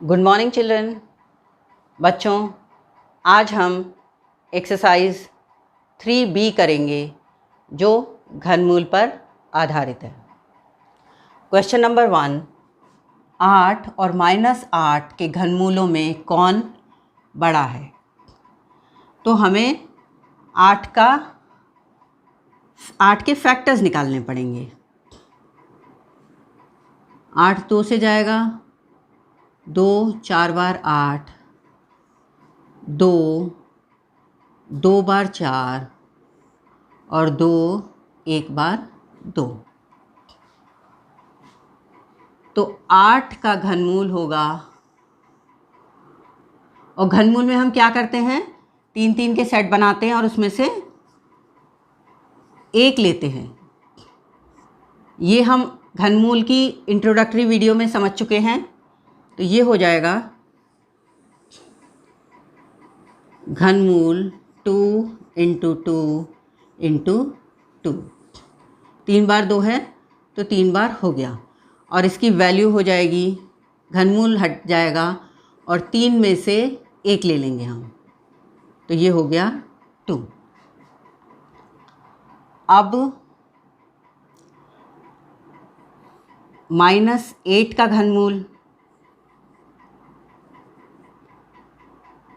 Good morning children. बच्चों, आज हम एक्सरसाइज 3B करेंगे जो घनमूल पर आधारित है। क्वेश्चन नंबर 1, 8 और -8 के घनमूलों में कौन बड़ा है? तो हमें 8 के फैक्टर्स निकालने पड़ेंगे। 8 2 से जाएगा, 2 4 बार 8, 2 2 बार 4 और 2 1 बार 2। तो 8 का घनमूल होगा, और घनमूल में हम क्या करते हैं, 3 के सेट बनाते हैं और उसमें से एक लेते हैं। ये हम घनमूल की इंट्रोडक्टरी वीडियो में समझ चुके हैं। तो ये हो जाएगा घनमूल 2 × 2 × 2। 3 बार 2 है तो 3 बार हो गया, और इसकी वैल्यू हो जाएगी, घनमूल हट जाएगा और 3 में से 1 ले लेंगे हम, तो ये हो गया 2। अब -8 का घनमूल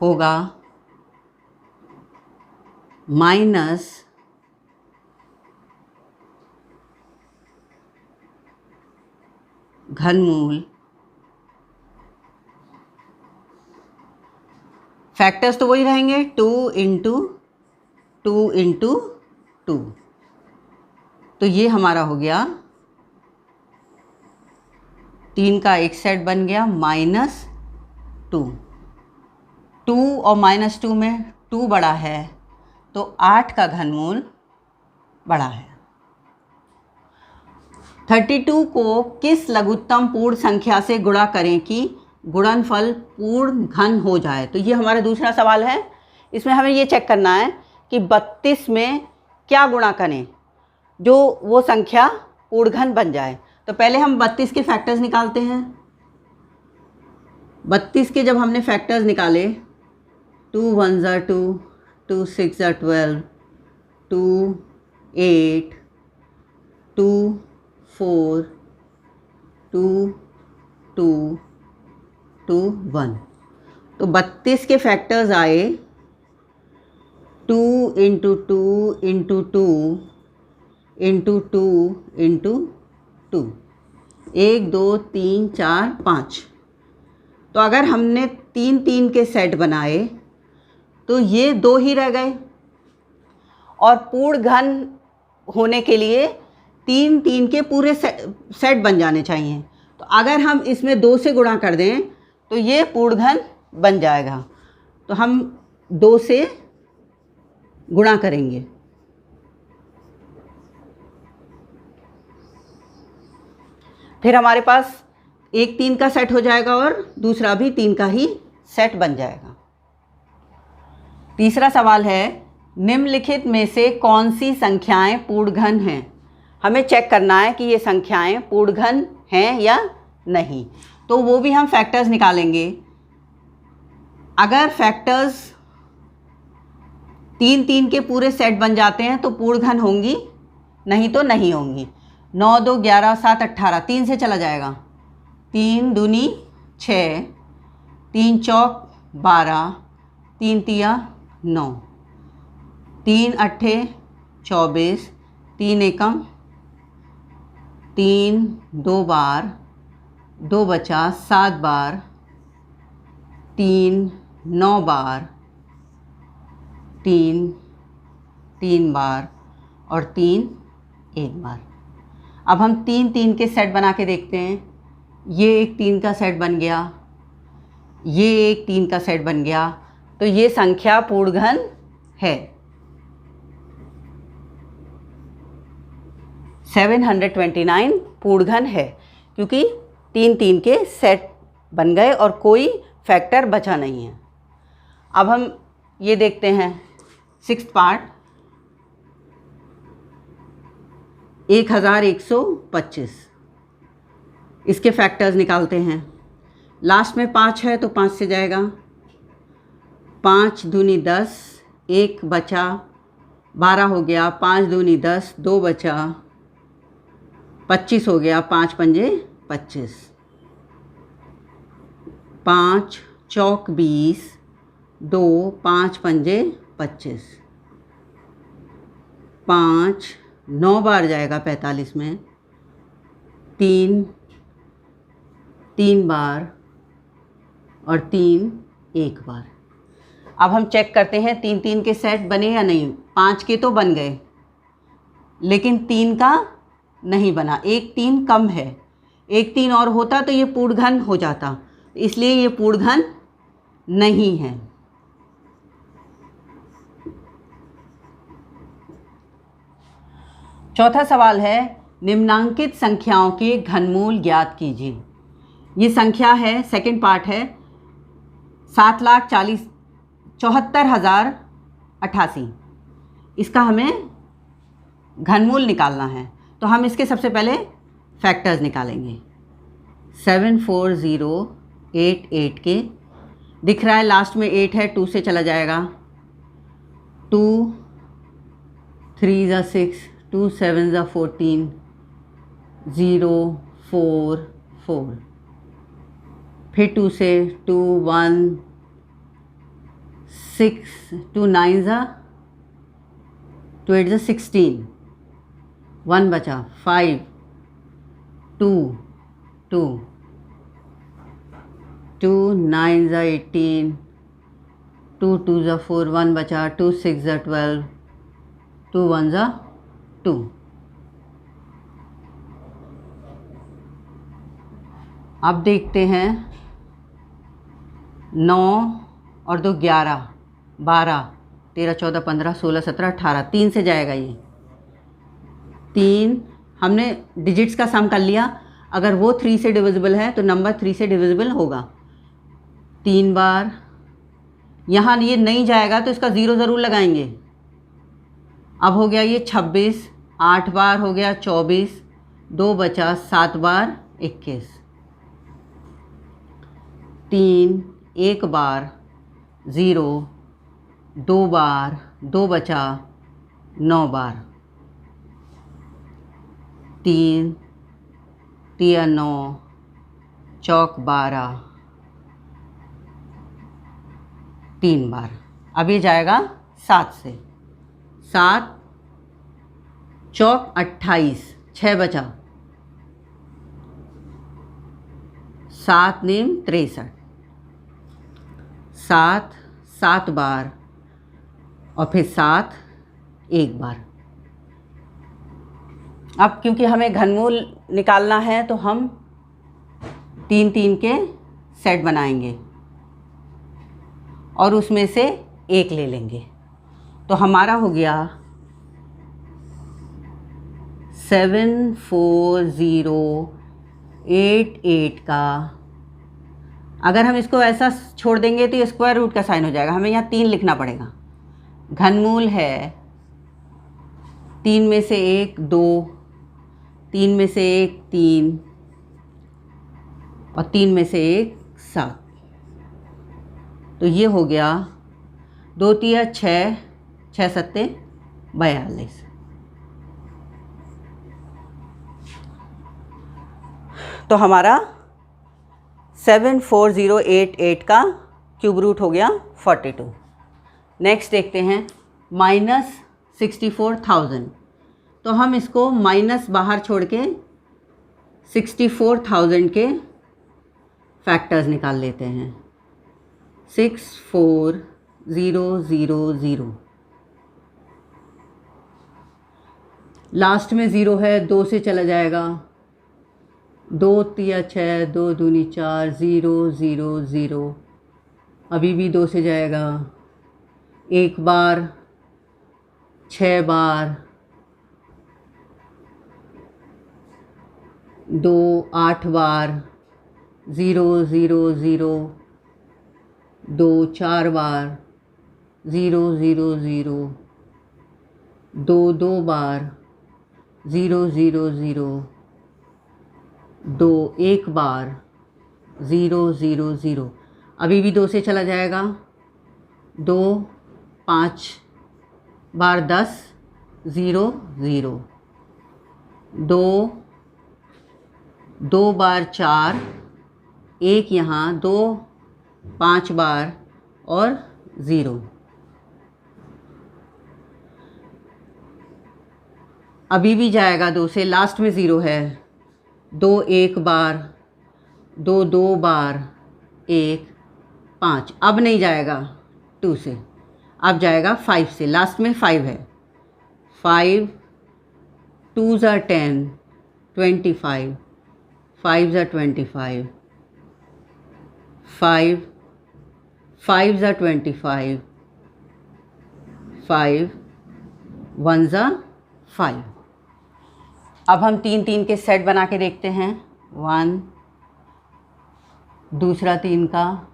होगा माइनस घनमूल, फैक्टर्स तो वही रहेंगे, 2 × 2 × 2। तो ये हमारा हो गया, 3 का एक सेट बन गया -2। 2 और -2 में 2 बड़ा है, तो 8 का घनमूल बड़ा है। 32 को किस लघुत्तम पूर्ण संख्या से गुणा करें कि गुणनफल पूर्ण घन हो जाए? तो ये हमारा दूसरा सवाल है। इसमें हमें ये चेक करना है कि 32 में क्या गुणा करें जो वो संख्या पूर्ण घन बन जाए। तो पहले हम 32 के फैक्टर्स निकालते हैं। 32 के जब हमने फैक्टर्स निकाले, 2 1 = 2, 2 6 = 12, 2 8, 2 4, 2 2 2 1। तो 32 के फैक्टर्स आए 2 × 2 × 2 × 2 × 2, 1 2 3 4 5। तो अगर हमने 3 के सेट बनाए तो ये 2 ही रह गए, और पूर्ण घन होने के लिए 3 के पूरे सेट बन जाने चाहिए। तो अगर हम इसमें 2 से गुणा कर दें तो ये पूर्ण घन बन जाएगा। तो हम 2 से गुणा करेंगे। फिर हमारे पास एक 3 का सेट हो जाएगा और दूसरा भी 3 का ही सेट बन जाएगा। तीसरा सवाल है, निम्नलिखित में से कौन सी संख्याएं पूर्ण घन हैं? हमें चेक करना है कि ये संख्याएं पूर्ण घन हैं या नहीं। तो वो भी हम फैक्टर्स निकालेंगे। अगर फैक्टर्स 3 के पूरे सेट बन जाते हैं तो पूर्ण घन होंगी, नहीं तो नहीं होंगी। 9 2 11 7 18, 3 से चला जाएगा, 3 दूनी 6, 3 चौक 12, 3 तिया 9, 3 अट्ठे 24, 3 एकम 3, 2 बार 2 बचा 7 बार, 3 9 बार, 3 3 बार और 3 1 बार। अब हम 3 के सेट बना के देखते हैं। ये एक 3 का सेट बन गया, ये एक 3 का सेट बन गया, तो ये संख्या पूर्ण घन है। 729 पूर्ण घन है, क्योंकि 3 के सेट बन गए और कोई फैक्टर बचा नहीं है। अब हम ये देखते हैं 6th पार्ट, 1125। इसके फैक्टर्स निकालते हैं। लास्ट में 5 है तो 5 से जाएगा। 5 दूनी 10, 1 बचा, 12 हो गया। 5 दूनी 10, 2 बचा, 25 हो गया। 5 पंजे 25, 5 चौक 20, 2 5 पंजे 25, 5 9 बार जाएगा 45 में, 3 3 बार और 3 1 बार। अब हम चेक करते हैं 3 3 के सेट बने या नहीं। 5 के तो बन गए लेकिन 3 का नहीं बना। एक 3 कम है, एक 3 और होता तो ये पूर्ण घन हो जाता, इसलिए ये पूर्ण घन नहीं है। चौथा सवाल है, निम्नांकित संख्याओं के घनमूल ज्ञात कीजिए। ये संख्या है, सेकंड पार्ट है, 7,74,088। इसका हमें घनमूल निकालना है, तो हम इसके सबसे पहले फैक्टर्स निकालेंगे। 74088 के दिख रहा है, लास्ट में 8 है, 2 से चला जाएगा। 2 3 ज़ा 6, 2 7 ज़ा 14, 0 4 4, फिर 2 से 2 1 6, 2 9 ज़ा 2 8 ज़ा 16, 1 बचा, 5 2 2 2 9 ज़ा 18, 2 2 ज़ा 4, 1 बचा, 2 6 ज़ा 12, 2 1 ज़ा 2। अब देखते हैं 9 और 2 11, 12 13 14 15 16 17 18, 3 से जाएगा ये। 3 हमने डिजिट्स का सम कर लिया, अगर वो 3 से डिविजिबल है तो नंबर 3 से डिविजिबल होगा। 3 बार, यहाँ ये नहीं जाएगा तो इसका 0 ज़रूर लगाएंगे। अब हो गया ये 26, 8 बार हो गया 24, 2 बचा, 7 बार 21, 3 1 बार 0, 2 बार, 2 बचा, 9 बार, 3 3 9 चौक 12, 3 बार। अब ये जाएगा 7 से, 7 चौक 28, 6 बचा, 7 नेम 63, 7 7 बार और फिर 7 1 बार। अब क्योंकि हमें घनमूल निकालना है तो हम 3 3 के सेट बनाएंगे और उसमें से एक ले लेंगे। तो हमारा हो गया 74088 का, अगर हम इसको ऐसा छोड़ देंगे तो ये स्क्वायर रूट का साइन हो जाएगा, हमें यहाँ 3 लिखना पड़ेगा। घनमूल है 3 में से 1 2, 3 में से 1 3 और 3 में से 1 7। तो ये हो गया 2 3 6, 6 7 42। तो हमारा 74088 का क्यूब रूट हो गया 42। नेक्स्ट देखते हैं -64,000। तो हम इसको माइनस बाहर छोड़ के 64,000 के फैक्टर्स निकाल लेते हैं। 64000, लास्ट में 0 है, 2 से चला जाएगा। 2 3 6, 2 दूनी 4, 0 0 0, अभी भी 2 से जाएगा। 1 बार, 6 बार, 2 8 बार, 0 0 0, 2 4 बार, 0 0 0, 2 2 बार, 0 0 0, 2 1 बार, 0 0 0। अभी भी 2 से चला जाएगा, 2 5 बार 10 0 0, 2 2 बार 4, 1 यहाँ, 2 5 बार और 0। अभी भी जाएगा 2 से, लास्ट में 0 है, 2 1 बार, 2 2 बार, 1 5। अब नहीं जाएगा 2 से, अब जाएगा 5 से, लास्ट में 5 है। 5 2s are 10, 25, 5s are 25, 5 5s are 25, 5 1s are 5। अब हम 3 3 के सेट बना के देखते हैं। 1, दूसरा 3 का,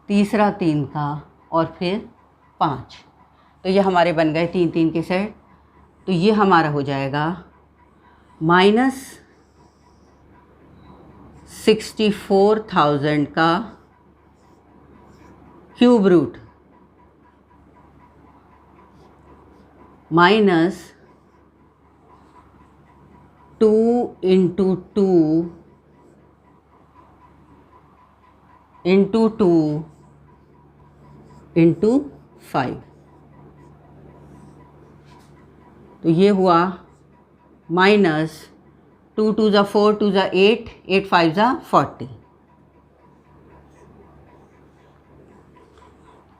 तीसरा 3 का और फिर 5। तो ये हमारे बन गए 3 3 के सेट। तो ये हमारा हो जाएगा -64,000 का क्यूब रूट -2 × 2 × 2 × 5। तो ये हुआ -2 2 ज़ा 4, 2 ज़ा 8, 8 5 ज़ा 40।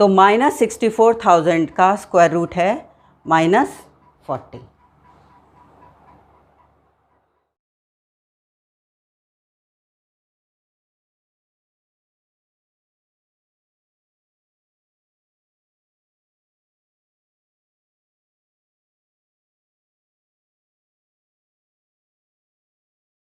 तो -64,000 का स्क्वायर रूट है -40।